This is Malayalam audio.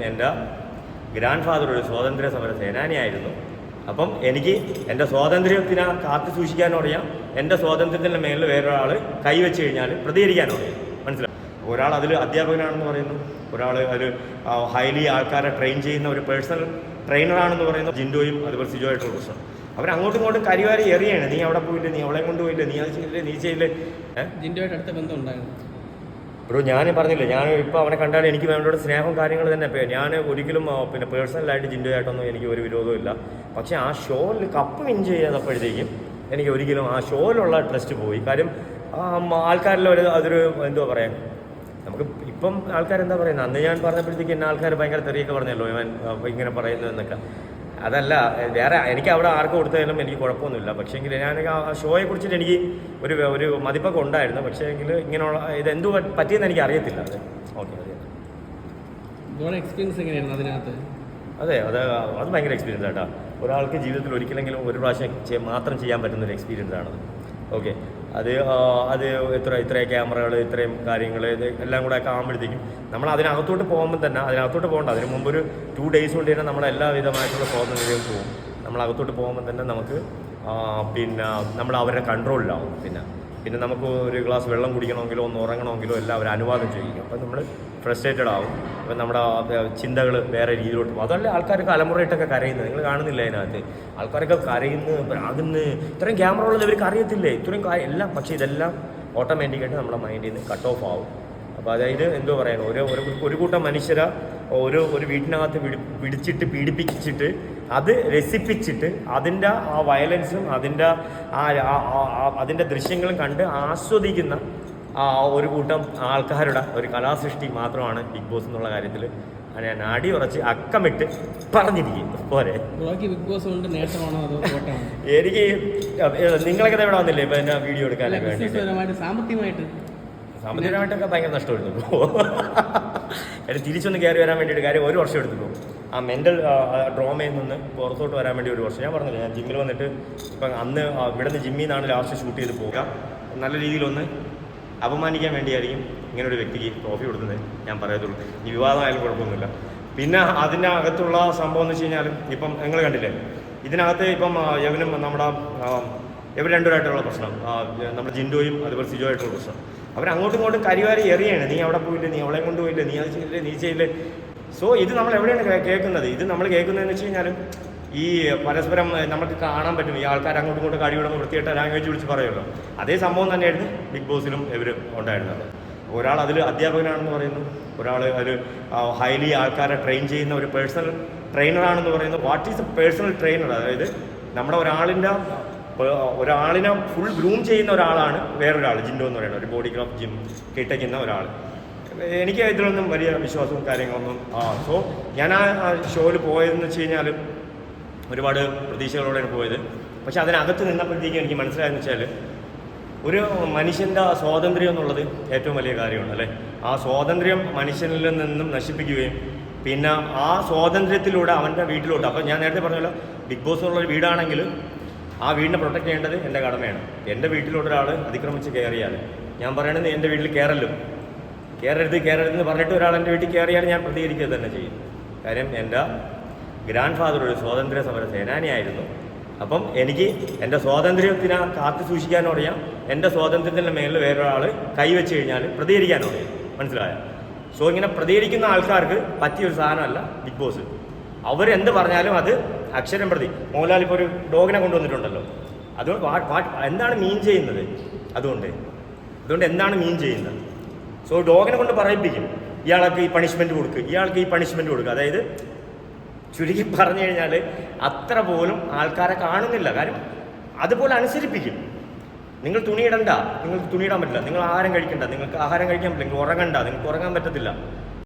എൻ്റെ ഗ്രാൻഡ് ഫാദർ ഒരു സ്വാതന്ത്ര്യ സമര സേനാനിയായിരുന്നു. അപ്പം എനിക്ക് എൻ്റെ സ്വാതന്ത്ര്യത്തിനെ കാത്തു സൂക്ഷിക്കാനും അറിയാം, എൻ്റെ സ്വാതന്ത്ര്യത്തിൻ്റെ മേലിൽ വേറൊരാൾ കൈവച്ച് കഴിഞ്ഞാൽ പ്രതികരിക്കാനും അറിയാം. മനസ്സിലായി? ഒരാൾ അതിൽ അധ്യാപകനാണെന്ന് പറയുന്നു, ഒരാൾ അതിൽ ഹൈലി ആൾക്കാരെ ട്രെയിൻ ചെയ്യുന്ന ഒരു പേഴ്സണൽ ട്രെയിനറാണെന്ന് പറയുന്നു. ജിൻഡോയും അതുപോലെ സിജോയായിട്ടുള്ള പ്രശ്നം. അവരങ്ങോട്ടും ഇങ്ങോട്ടും കരിവാരി എറിയാണ്. നീ അവിടെ പോയില്ലേ, നീ അവളെ കൊണ്ടുപോയില്ലേ, നീ അത് ചെയ്തില്ലേ, നീ ചെയ്യില്ലേ. ജിൻഡോയായിട്ട് അടുത്ത ബന്ധം ഉണ്ടായിരുന്നു ബ്രോ. ഞാൻ പറഞ്ഞില്ലേ, ഞാൻ ഇപ്പോൾ അവനെ കണ്ടാൽ എനിക്ക് അവനോട് സ്നേഹവും കാര്യങ്ങൾ തന്നെ. ഞാൻ ഒരിക്കലും പിന്നെ പേഴ്സണലായിട്ട് ജിൻഡോയായിട്ടൊന്നും എനിക്ക് ഒരു വിരോധവും ഇല്ല. പക്ഷേ ആ ഷോയിൽ കപ്പ് വിൻ ചെയ്തപ്പോഴത്തേക്കും എനിക്ക് ഒരിക്കലും ആ ഷോയിലുള്ള ട്രസ്റ്റ് പോയി. കാര്യം ആൾക്കാരിൽ അതൊരു എന്തുവാ പറയാൻ, നമുക്ക് ഇപ്പം ആൾക്കാരെന്താ പറയുന്നത്, അന്ന് ഞാൻ പറഞ്ഞപ്പോഴത്തേക്ക് എന്നെ ആൾക്കാർ ഭയങ്കര തെറിയൊക്കെ പറഞ്ഞല്ലോ ഇവൻ ഇങ്ങനെ പറയുന്നതെന്നൊക്കെ. അതല്ല, വേറെ എനിക്ക് അവിടെ ആർക്ക് കൊടുത്താലും എനിക്ക് കുഴപ്പമൊന്നുമില്ല. പക്ഷേ എങ്കിൽ ഞാൻ ആ ഷോയെ കുറിച്ചിട്ട് എനിക്ക് ഒരു മതിപ്പൊക്കെ ഉണ്ടായിരുന്നു. പക്ഷേ എങ്കിൽ ഇങ്ങനെയുള്ള ഇതെന്തു പറ്റിയെന്ന് എനിക്ക് അറിയത്തില്ല. അത് ഓക്കെ, അതെ, എക്സ്പീരിയൻസ് എങ്ങനെയായിരുന്നു അതിനകത്ത്? അതെ, അത് ഭയങ്കര എക്സ്പീരിയൻസ് ആയിട്ടാ. ഒരാൾക്ക് ജീവിതത്തിൽ ഒരിക്കലെങ്കിലും ഒരു പ്രാവശ്യം മാത്രം ചെയ്യാൻ പറ്റുന്നൊരു എക്സ്പീരിയൻസ് ആണത്. ഓക്കെ, അത് ഇത്രയും ക്യാമറകൾ, ഇത്രയും കാര്യങ്ങൾ, ഇത് എല്ലാം കൂടെ ഒക്കെ ആകുമ്പോഴത്തേക്കും നമ്മൾ അതിനകത്തോട്ട് പോകുമ്പോൾ തന്നെ, അതിനകത്തോട്ട് പോകണ്ട, അതിന് മുമ്പ് ഒരു 2 days കൊണ്ട് തന്നെ നമ്മളെല്ലാ വിധമായിട്ടുള്ള സ്വാതന്ത്ര്യവും പോകും. നമ്മളകത്തോട്ട് പോകുമ്പോൾ തന്നെ നമുക്ക് പിന്നെ നമ്മൾ അവരുടെ കൺട്രോളിലാവും. പിന്നെ നമുക്ക് ഒരു ഗ്ലാസ് വെള്ളം കുടിക്കണമെങ്കിലോ ഒന്ന് ഉറങ്ങണമെങ്കിലോ എല്ലാം അവർ അനുവാദം ചെയ്യും. അപ്പം നമ്മൾ ഫ്രസ്ട്രേറ്റഡ് ആവും. അപ്പം നമ്മുടെ ചിന്തകൾ വേറെ രീതിയിലോട്ട് പോകും. അതല്ലേ ആൾക്കാർക്ക് അലമുറയിട്ടൊക്കെ കരയുന്നത് നിങ്ങൾ കാണുന്നില്ല അതിനകത്ത്. ആൾക്കാരൊക്കെ കരയുന്നു, പ്രാകുന്നു. ഇത്രയും ക്യാമറ ഉള്ളത് ഇവർക്ക് അറിയത്തില്ലേ, ഇത്രയും എല്ലാം. പക്ഷേ ഇതെല്ലാം ഓട്ടോമാറ്റിക്കായിട്ട് നമ്മുടെ മൈൻഡിൽ നിന്ന് കട്ട് ഓഫ് ആവും. അപ്പോൾ അതായത് എന്തോ പറയാൻ, ഒരു കൂട്ടം മനുഷ്യരെ ഒരു വീട്ടിനകത്ത് പിടിച്ചിട്ട് പീഡിപ്പിച്ചിട്ട് അത് രസിപ്പിച്ചിട്ട് അതിൻ്റെ ആ വയലൻസും അതിൻ്റെ ദൃശ്യങ്ങളും കണ്ട് ആസ്വദിക്കുന്ന ഒരു കൂട്ടം ആൾക്കാരുടെ ഒരു കലാസൃഷ്ടി മാത്രമാണ് ബിഗ് ബോസ് എന്നുള്ള കാര്യത്തിൽ ഞാൻ അടി ഉറച്ച് അക്കമിട്ട് പറഞ്ഞിരിക്കും. പോരെ, ബിഗ് ബോസ് കൊണ്ട് നേട്ടമാണോ അതോ കോട്ടമാണോ? എനിക്ക് നിങ്ങളൊക്കെ ഇവിടെ വന്നില്ലേ ഇപ്പം എന്നാ വീഡിയോ എടുക്കാനൊക്കെ വേണ്ടി? സാമ്പത്തികമായിട്ടൊക്കെ ഭയങ്കര നഷ്ടമെടുത്തു. കാര്യം തിരിച്ചൊന്ന് കയറി വരാൻ വേണ്ടിയിട്ട് കാര്യം 1 വർഷം എടുത്തു. ആ മെൻ്റൽ ഡ്രോമയിൽ നിന്ന് പുറത്തോട്ട് വരാൻ വേണ്ടി 1 വർഷം. ഞാൻ പറഞ്ഞില്ല, ഞാൻ ജിമ്മിൽ വന്നിട്ട് ഇപ്പം അന്ന് ഇവിടെ നിന്ന് ജിമ്മിൽ നിന്നാണ് ലാസ്റ്റ് ഷൂട്ട് ചെയ്ത് പോകുക. നല്ല രീതിയിലൊന്ന് അപമാനിക്കാൻ വേണ്ടിയായിരിക്കും ഇങ്ങനൊരു വ്യക്തിക്ക് ട്രോഫി കൊടുക്കുന്നത് ഞാൻ പറയത്തുള്ളൂ. ഈ വിവാദമായാലും കുഴപ്പമൊന്നുമില്ല. പിന്നെ അതിൻ്റെ അകത്തുള്ള സംഭവം എന്ന് വെച്ച് കഴിഞ്ഞാൽ ഇപ്പം നിങ്ങൾ കണ്ടില്ലേ, ഇതിനകത്ത് ഇപ്പം യവനും ഇവർ രണ്ടുപേരായിട്ടുള്ള പ്രശ്നം, നമ്മുടെ ജിൻഡോയും അതുപോലെ സിജോയായിട്ടുള്ള പ്രശ്നം. അവരങ്ങോട്ടും ഇങ്ങോട്ടും കരിവാരി എറിയാണ്. നീ അവിടെ പോയില്ലേ, നീ അവളെ കൊണ്ടുപോയില്ലേ, നീ അത് ചെയ്യില്ലേ, നീ ചെയ്യില്ലേ. സോ ഇത് നമ്മൾ എവിടെയാണ് കേൾക്കുന്നത്? ഇത് നമ്മൾ കേൾക്കുന്നതെന്ന് വെച്ച് കഴിഞ്ഞാൽ ഈ പരസ്പരം നമുക്ക് കാണാൻ പറ്റും. ഈ ആൾക്കാർ അങ്ങോട്ടും ഇങ്ങോട്ടും കടിവിടുമ്പോൾ വൃത്തിയായിട്ട് ലാംഗ്വേജ് വിളിച്ച് പറയുമല്ലോ. അതേ സംഭവം തന്നെയായിരുന്നു ബിഗ് ബോസിലും ഇവർ ഉണ്ടായിരുന്നത്. ഒരാൾ അതിൽ അധ്യാപകനാണെന്ന് പറയുന്നു, ഒരാൾ അതിൽ ഹൈലി ആൾക്കാരെ ട്രെയിൻ ചെയ്യുന്ന ഒരു പേഴ്സണൽ ട്രെയിനറാണെന്ന് പറയുന്നു. What is A personal trainer? അതായത് നമ്മുടെ ഒരാളിനെ ഫുൾ ഗ്രൂം ചെയ്യുന്ന ഒരാളാണ് വേറൊരാൾ. ജിൻഡോ എന്ന് പറയുന്നത് ഒരു ബോഡി ക്രാഫ്റ്റ് ജിം കിട്ടയ്ക്കുന്ന ഒരാൾ. എനിക്ക് ഇതിലൊന്നും വലിയ വിശ്വാസവും കാര്യങ്ങളൊന്നും. സോ ഞാൻ ആ ഷോയിൽ പോയതെന്ന് വെച്ച് കഴിഞ്ഞാൽ ഒരുപാട് പ്രതീക്ഷകളോടെയാണ് പോയത്. പക്ഷെ അതിനകത്ത് നിന്നപ്പോഴത്തേക്കും എനിക്ക് മനസ്സിലായെന്ന് വെച്ചാൽ ഒരു മനുഷ്യൻ്റെ സ്വാതന്ത്ര്യം എന്നുള്ളത് ഏറ്റവും വലിയ കാര്യമാണ്, അല്ലേ? ആ സ്വാതന്ത്ര്യം മനുഷ്യനിൽ നിന്നും നശിപ്പിക്കുകയും പിന്നെ ആ സ്വാതന്ത്ര്യത്തിലൂടെ അവൻ്റെ വീട്ടിലോട്ട്. അപ്പോൾ ഞാൻ നേരത്തെ പറഞ്ഞല്ലോ, ബിഗ് ബോസ് എന്നുള്ളൊരു വീടാണെങ്കിൽ ആ വീടിനെ പ്രൊട്ടക്റ്റ് ചെയ്യേണ്ടത് എൻ്റെ കടമയാണ്. എൻ്റെ വീട്ടിലോട്ടൊരാൾ അതിക്രമിച്ച് കയറിയാൽ ഞാൻ പറയണത് എൻ്റെ വീട്ടിൽ കയറരുതെന്ന് പറഞ്ഞിട്ട് ഒരാൾ എൻ്റെ വീട്ടിൽ കയറിയാൽ ഞാൻ പ്രതികരിക്കുക തന്നെ ചെയ്യും. കാര്യം എൻ്റെ ഗ്രാൻഡ് ഫാദർ ഒരു സ്വാതന്ത്ര്യ സമര സേനാനിയായിരുന്നു. അപ്പം എനിക്ക് എൻ്റെ സ്വാതന്ത്ര്യത്തിനെ കാത്തു സൂക്ഷിക്കാനും അറിയാം, എൻ്റെ സ്വാതന്ത്ര്യത്തിൻ്റെ മേലിൽ വേറൊരാൾ കൈവച്ച് കഴിഞ്ഞാൽ പ്രതികരിക്കാനും അറിയാം. മനസ്സിലായോ? സോ ഇങ്ങനെ പ്രതികരിക്കുന്ന ആൾക്കാർക്ക് പറ്റിയൊരു സാധനമല്ല ബിഗ് ബോസ്. അവരെന്ത് പറഞ്ഞാലും അത് അക്ഷരം പ്രതി. മോഹൻലാൽ ഇപ്പോൾ ഒരു ഡോഗിനെ കൊണ്ടുവന്നിട്ടുണ്ടല്ലോ. അതുകൊണ്ട് എന്താണ് മീൻ ചെയ്യുന്നത്? അതുകൊണ്ട് എന്താണ് മീൻ ചെയ്യുന്നത്? സോ ഡോഗിനെ കൊണ്ട് പറയിപ്പിക്കും, ഇയാൾക്ക് ഈ പണിഷ്മെൻറ്റ് കൊടുക്കുക. അതായത് ചുരുക്കി പറഞ്ഞു കഴിഞ്ഞാൽ അത്ര പോലും ആൾക്കാരെ കാണുന്നില്ല. കാര്യം അതുപോലെ അനുസരിപ്പിക്കും. നിങ്ങൾ തുണിയിടണ്ട, നിങ്ങൾക്ക് തുണിയിടാൻ പറ്റില്ല, നിങ്ങൾ ആഹാരം കഴിക്കണ്ട, നിങ്ങൾക്ക് ആഹാരം കഴിക്കാൻ പറ്റില്ല, നിങ്ങൾക്ക് ഉറങ്ങണ്ട, നിങ്ങൾക്ക് ഉറങ്ങാൻ പറ്റത്തില്ല.